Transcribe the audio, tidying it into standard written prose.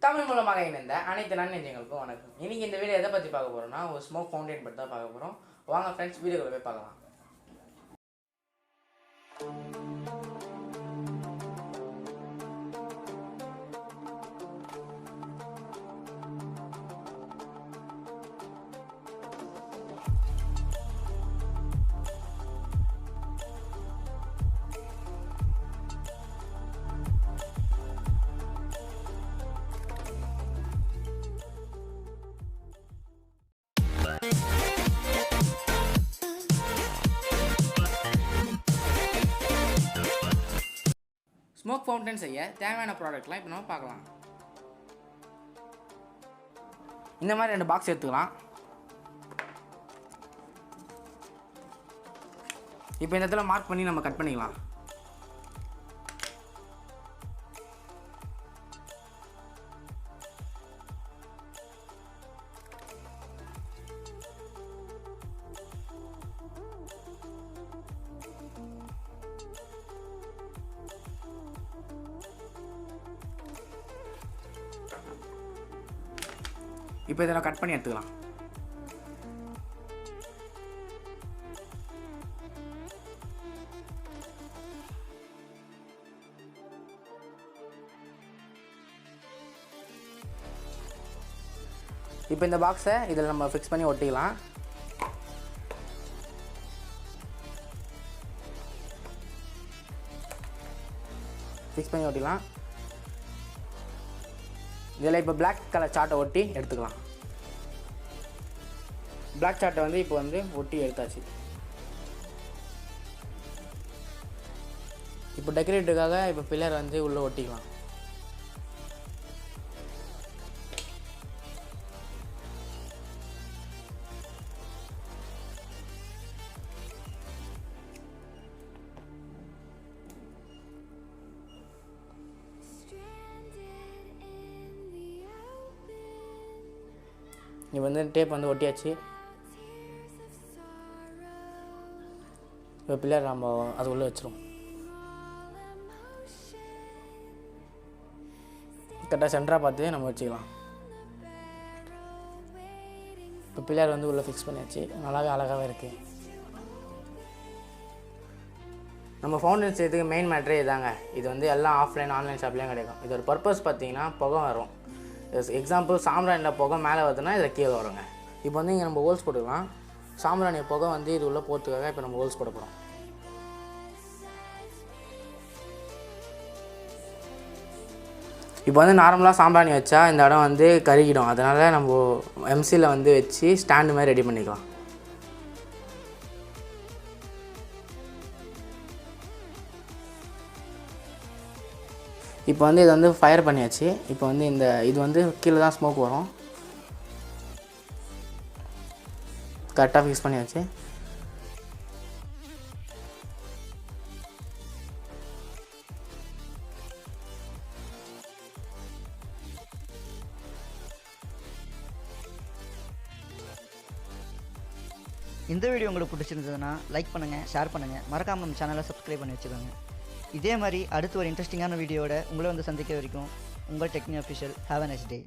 தமிழ் மூலமாக இணைந்த அனைத்து நன்றிகளுக்கும் வணக்கம். இன்றைக்கி இந்த வீடியோ எதை பற்றி பார்க்க போகிறோம்னா ஒரு ஸ்மோக் ஃபவுண்டைன் பற்றி தான் பார்க்க போகிறோம். வாங்க ஃப்ரெண்ட்ஸ், வீடியோக்குள்ள போய் பார்க்கலாம். ஸ்மோக் ஃபவுண்டைன் செய்ய தேவையான ப்ராடக்ட்லாம் இப்போ நம்ம பார்க்கலாம். இந்த மாதிரி 2 பாக்ஸ் எடுத்துக்கலாம். இப்போ இந்த இடத்துல மார்க் பண்ணி நம்ம கட் பண்ணிக்கலாம். இப்போ இதை கட் பண்ணி எடுத்துக்கலாம். இப்போ இந்த பாக்ஸை இதில் நம்ம ஃபிக்ஸ் பண்ணி ஒட்டிக்கலாம். இதில் இப்போ பிளாக் கலர் சார்ட்டை ஒட்டி எடுத்துக்கலாம். பிளாக் சார்ட்டை இப்போ ஒட்டி எடுத்தாச்சு. இப்போ டெக்கரேட்டுக்காக இப்போ பில்லர் உள்ளே ஒட்டிக்கலாம். இப்போ டேப் ஒட்டியாச்சு. இப்போ பில்லர் நம்ம அது உள்ளே வச்சிரும். கரெக்டாக சென்டராக பார்த்து நம்ம வச்சுக்கலாம். இப்போ பில்லர் உள்ளே ஃபிக்ஸ் பண்ணியாச்சு. அழகாகவே இருக்குது. நம்ம ஃபவுண்டைன் செய்யறதுக்கு மெயின் மேட்ரே இதாங்க. இது எல்லாம் ஆஃப்லைன் ஆன்லைன் ஷாப்லேயும் கிடைக்கும். இது ஒரு பர்பஸ் பார்த்தீங்கன்னா புகை வரும். எக்ஸாம்பிள் சாம்பிராணியில் புகை மேலே வருதுன்னா இதில் கீழே வருங்க. இப்போ இங்கே நம்ம ஹோல்ஸ் போட்டுக்கலாம். சாம்பிராணி புகை இது உள்ளே போகிறதுக்காக இப்போ நம்ம ஹோல்ஸ் போட போகிறோம். இப்போ நார்மலாக சாம்பிராணி வச்சா இந்த இடம் கருகிடும். அதனால் நம்ம எம்சியில் வச்சு ஸ்டாண்டு மாதிரி ரெடி பண்ணிக்கலாம். இப்போ இது ஃபயர் பண்ணியாச்சு. இப்போ இந்த இது கீழே தான் ஸ்மோக் வரும். கரெக்டாக ஃபிக்ஸ் பண்ணியாச்சு. இந்த வீடியோ உங்களுக்கு பிடிச்சிருந்ததுன்னா லைக் பண்ணுங்கள், ஷேர் பண்ணுங்கள், மறக்காமல் நம்ம சேனலை சப்ஸ்கிரைப் பண்ணி வச்சுக்கோங்க. இதே மாதிரி அடுத்து ஒரு இன்ட்ரெஸ்டிங்கான வீடியோட உங்களை சந்திக்க வரைக்கும் உங்கள் டெக்னியூ official. Have a nice day.